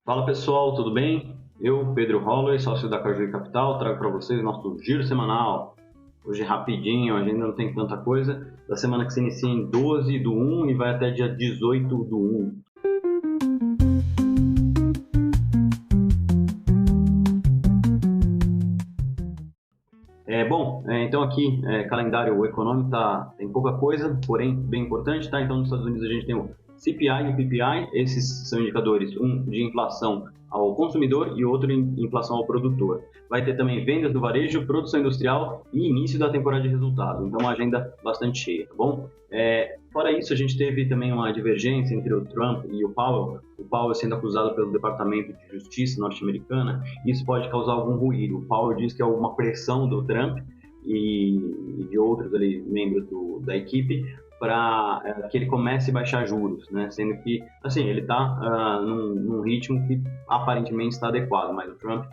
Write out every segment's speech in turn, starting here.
Fala pessoal, tudo bem? Eu, Pedro Holloway, sócio da Caju Capital, trago para vocês nosso giro semanal. Hoje rapidinho, a agenda não tem tanta coisa, da semana que se inicia em 12 do 1 e vai até dia 18 do 1. Então aqui, calendário econômico tem pouca coisa, porém bem importante, tá? Então nos Estados Unidos a gente tem o CPI e o PPI, esses são indicadores, um de inflação ao consumidor e outro de inflação ao produtor. Vai ter também vendas do varejo, produção industrial e início da temporada de resultado, então uma agenda bastante cheia, tá bom? Fora isso, a gente teve também uma divergência entre o Trump e o Powell sendo acusado pelo Departamento de Justiça norte-americana. Isso pode causar algum ruído. O Powell diz que é uma pressão do Trump e de outros ali, membros da equipe, para que ele comece a baixar juros, né? Sendo que, assim, ele está num ritmo que aparentemente está adequado, mas o Trump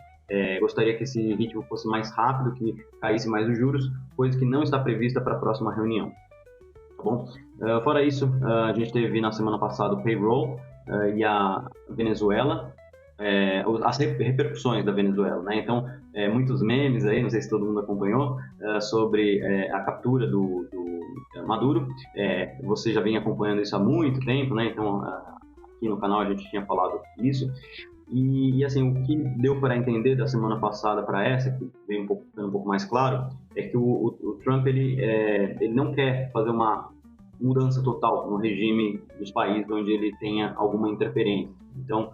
gostaria que esse ritmo fosse mais rápido, que caísse mais os juros, coisa que não está prevista para a próxima reunião. Tá bom? Fora isso, a gente teve na semana passada o payroll e a Venezuela, as repercussões da Venezuela, né? Então, muitos memes aí, não sei se todo mundo acompanhou, sobre a captura do Maduro. Você já vem acompanhando isso há muito tempo, né? Então, aqui no canal a gente tinha falado isso. E assim, o que deu para entender da semana passada para essa, que veio ficando um pouco mais claro, é que o Trump ele não quer fazer uma mudança total no regime dos países onde ele tenha alguma interferência. Então,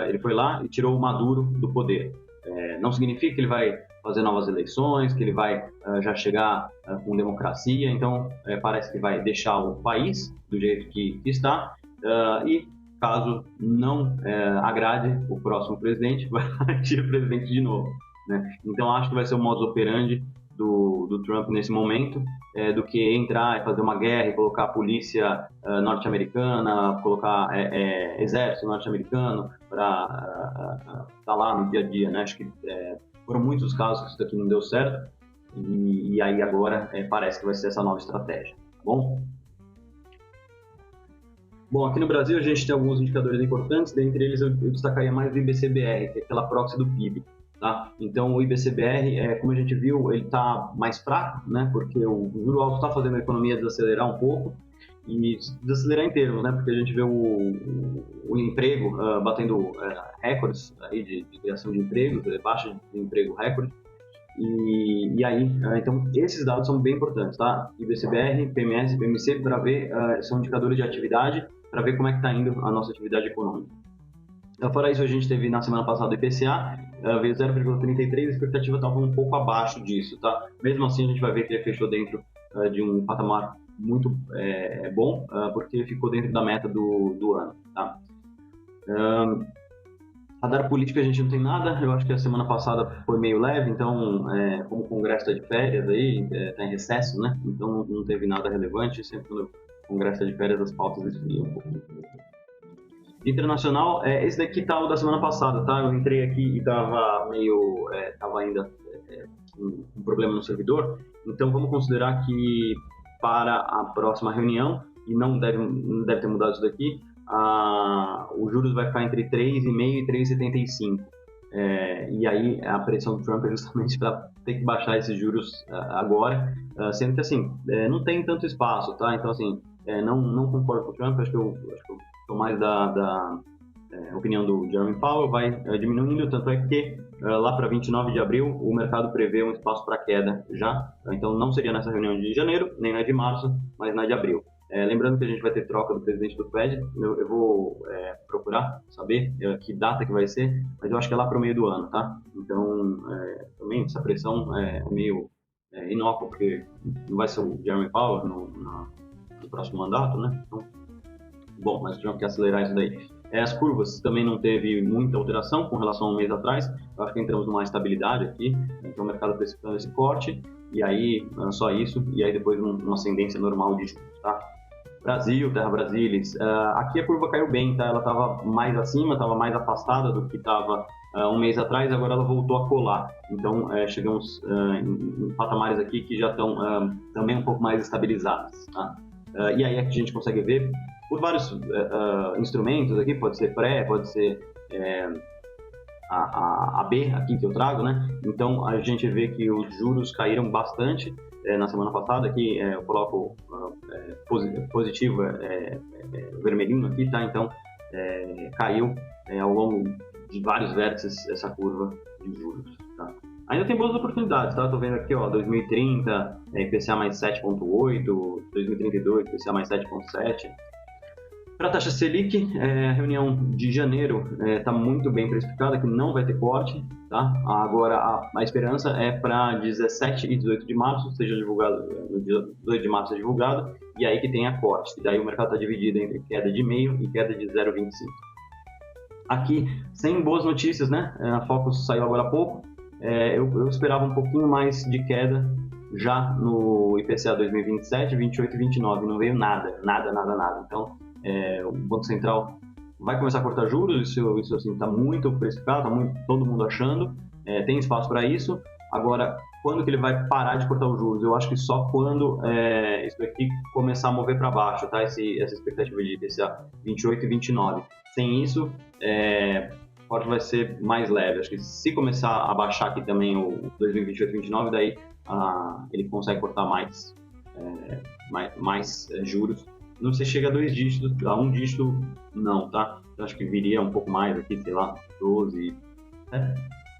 ele foi lá e tirou o Maduro do poder. Não significa que ele vai fazer novas eleições, que ele vai já chegar com democracia. Então, parece que vai deixar o país do jeito que está e, caso não agrade o próximo presidente, vai tirar o presidente de novo, né? Então, acho que vai ser o modus operandi do Trump nesse momento, do que entrar e fazer uma guerra e colocar a polícia norte-americana, colocar exército norte-americano para estar lá no dia a dia, né? Acho que foram muitos casos que isso daqui não deu certo e aí agora parece que vai ser essa nova estratégia, tá bom? Bom, aqui no Brasil a gente tem alguns indicadores importantes, dentre eles eu destacaria mais o IBCBR, que é aquela proxy do PIB. Tá? Então, o IBCBR, como a gente viu, ele está mais fraco, né? Porque o juro alto está fazendo a economia desacelerar um pouco e desacelerar em termos, né? Porque a gente vê o emprego batendo recordes aí de criação de empregos, baixa de emprego recorde. E aí, então, esses dados são bem importantes, tá? IBCBR, PMS, PMC, para ver, são indicadores de atividade, para ver como é que está indo a nossa atividade econômica. Fora isso, a gente teve na semana passada o IPCA, veio 0,33, a expectativa estava um pouco abaixo disso, tá? Mesmo assim, a gente vai ver que ele fechou dentro de um patamar muito bom, porque ficou dentro da meta do ano, tá? Radar política a gente não tem nada, eu acho que a semana passada foi meio leve, então, como o Congresso está de férias aí, está em recesso, né? Então não teve nada relevante, sempre quando o Congresso está de férias as pautas esfriam um pouco. Internacional, esse daqui tá o da semana passada, tá? Eu entrei aqui e tava ainda um problema no servidor, então vamos considerar que para a próxima reunião, e não deve ter mudado isso daqui, os juros vai ficar entre 3,5 e 3,75. E aí a pressão do Trump é justamente para ter que baixar esses juros agora, sendo que assim, não tem tanto espaço, tá? Então assim, não concordo com o Trump, acho que eu sou mais da opinião do Jeremy Powell, vai diminuindo, tanto é que lá para 29 de abril o mercado prevê um espaço para queda já, então não seria nessa reunião de janeiro, nem na de março, mas na de abril. Lembrando que a gente vai ter troca do presidente do Fed, eu vou procurar saber que data que vai ser, mas eu acho que é lá para o meio do ano, tá? Então, também essa pressão é meio inócua, porque não vai ser o Jeremy Powell no próximo mandato, né? Então, bom, mas o Trump quer acelerar isso daí. As curvas também não teve muita alteração com relação a um mês atrás, eu acho que entramos numa estabilidade aqui, então o mercado precificando esse corte, e aí só isso, e aí depois uma ascendência normal de juros, tá? Brasil, Terra Brasilis, aqui a curva caiu bem, tá? Ela estava mais acima, estava mais afastada do que estava um mês atrás, agora ela voltou a colar, então chegamos em patamares aqui que já estão também um pouco mais estabilizados, tá? E aí é que a gente consegue ver por vários instrumentos aqui, pode ser pré, pode ser a B aqui que eu trago, né? Então a gente vê que os juros caíram bastante na semana passada. Aqui eu coloco positivo, vermelhinho aqui, tá? Então caiu ao longo de vários vértices essa curva de juros, tá? Ainda tem boas oportunidades, tá? Tô vendo aqui, ó, 2030, IPCA mais 7,8, 2032, IPCA mais 7,7. Para a taxa Selic, a reunião de janeiro está muito bem precificada, que não vai ter corte, tá? Agora, a esperança é para 17 e 18 de março, seja divulgado, no dia 18 de março é divulgado, e aí que tem a corte. E daí o mercado está dividido entre queda de 0,5 e queda de 0,25. Aqui, sem boas notícias, né? A Focus saiu agora há pouco. Eu esperava um pouquinho mais de queda já no IPCA 2027, 28 e 29. Não veio nada. Então, o Banco Central vai começar a cortar juros, isso assim, está muito precificado, está todo mundo achando, tem espaço para isso. Agora, quando que ele vai parar de cortar os juros? Eu acho que só quando isso aqui começar a mover para baixo, tá? Essa expectativa de IPCA 28 e 29. Sem isso, o corte vai ser mais leve. Acho que se começar a baixar aqui também o 2028 e 29, daí ele consegue cortar mais juros. Não sei se chega a 2 dígitos, a 1 dígito não, tá? Eu acho que viria um pouco mais aqui, sei lá, 12.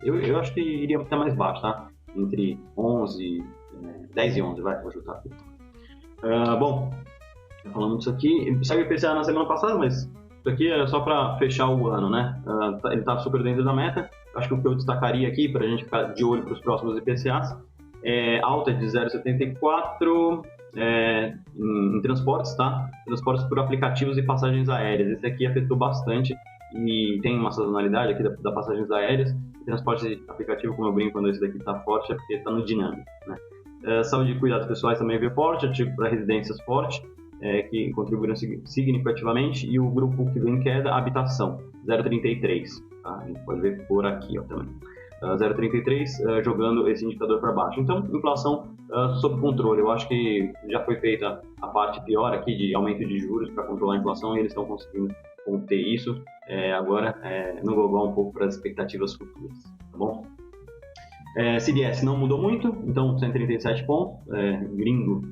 Eu acho que iria até mais baixo, tá? Entre 11, 10 e 11, vou chutar aqui. Bom, falando disso aqui, saiu o IPCA na semana passada, mas isso aqui é só para fechar o ano, né? Ele está super dentro da meta. Acho que o que eu destacaria aqui, para a gente ficar de olho para os próximos IPCAs, alta de 0,74 em transportes, tá? Transportes por aplicativos e passagens aéreas. Esse aqui afetou bastante e tem uma sazonalidade aqui da passagens aéreas. Transporte aplicativo, como eu brinco, quando esse daqui está forte, é porque está no dinâmico, né? Saúde e cuidados pessoais também veio forte, artigo para residências forte, que contribuíram significativamente, e o grupo que vem em queda, habitação, 0,33, tá? A gente pode ver por aqui, ó, também. 0,33 jogando esse indicador para baixo. Então, inflação sob controle. Eu acho que já foi feita a parte pior aqui de aumento de juros para controlar a inflação e eles estão conseguindo conter isso. Agora, no global, um pouco para as expectativas futuras, tá bom? CDS não mudou muito, então 137 pontos, gringo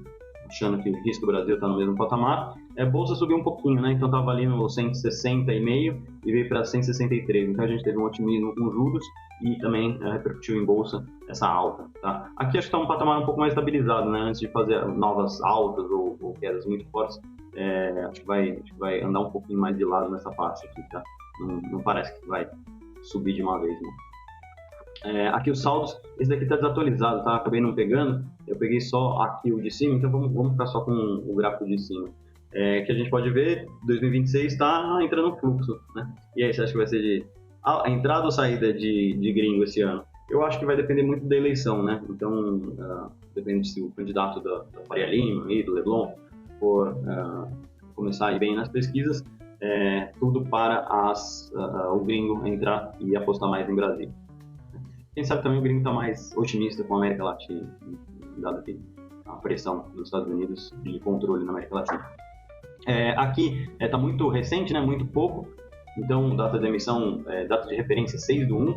achando que o risco do Brasil está no mesmo patamar. Bolsa subiu um pouquinho, né? Então estava ali no 160,5 e veio para 163. Então a gente teve um otimismo com juros e também repercutiu em bolsa essa alta, tá? Aqui acho que está um patamar um pouco mais estabilizado, né? Antes de fazer novas altas ou quedas muito fortes, acho que vai andar um pouquinho mais de lado nessa parte aqui, tá? Não parece que vai subir de uma vez, não. Aqui os saldos, esse daqui está desatualizado, tá? Acabei não pegando, eu peguei só aqui o de cima, então vamos ficar só com o gráfico de cima. Que a gente pode ver, 2026 está entrando no fluxo, né? E aí, você acha que vai ser de a entrada ou saída de gringo esse ano? Eu acho que vai depender muito da eleição, né? Então, depende se o candidato da Faria Lima e do Leblon for começar a ir bem nas pesquisas, tudo para o gringo entrar e apostar mais em Brasil. Quem sabe também o gringo está mais otimista com a América Latina, dado que a pressão dos Estados Unidos de controle na América Latina. Aqui está muito recente, né, muito pouco, então data de emissão, data de referência 6/1,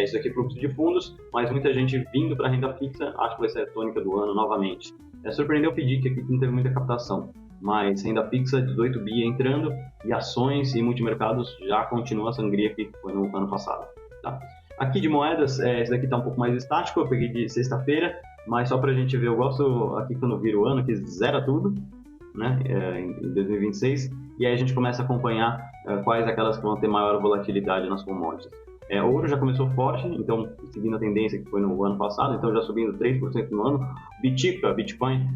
isso aqui é fluxo de fundos, mas muita gente vindo para a renda fixa, acho que vai ser a tônica do ano novamente. Surpreendeu o FDIC aqui que não teve muita captação, mas renda fixa, 18 bi entrando, e ações e multimercados já continua a sangria que foi no ano passado, tá? Aqui de moedas, esse daqui está um pouco mais estático, eu peguei de sexta-feira, mas só para a gente ver, eu gosto aqui quando vira o ano, que zera tudo, né, em 2026, e aí a gente começa a acompanhar quais aquelas que vão ter maior volatilidade nas commodities. Ouro já começou forte, então seguindo a tendência que foi no ano passado, então já subindo 3% no ano. Bitcoin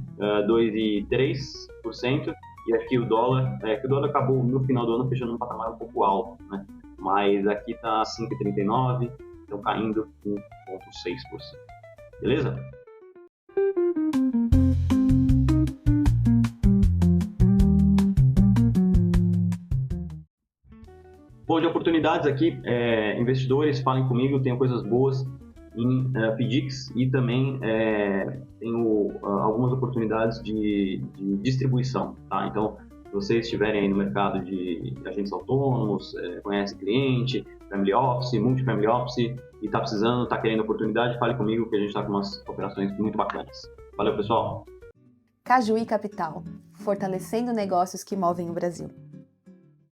2,3%, e aqui o dólar, que o dólar acabou no final do ano fechando um patamar um pouco alto, né, mas aqui está 5,39%, então caindo 1,6%. Beleza? Bom, de oportunidades aqui, investidores, falem comigo, tenho coisas boas em FDICs e também tenho algumas oportunidades de distribuição, tá? Então, Se vocês estiverem aí no mercado de agentes autônomos, conhece cliente, family office, multi-family office, e está precisando, está querendo oportunidade, fale comigo que a gente está com umas operações muito bacanas. Valeu, pessoal! Cajuí Capital, fortalecendo negócios que movem o Brasil.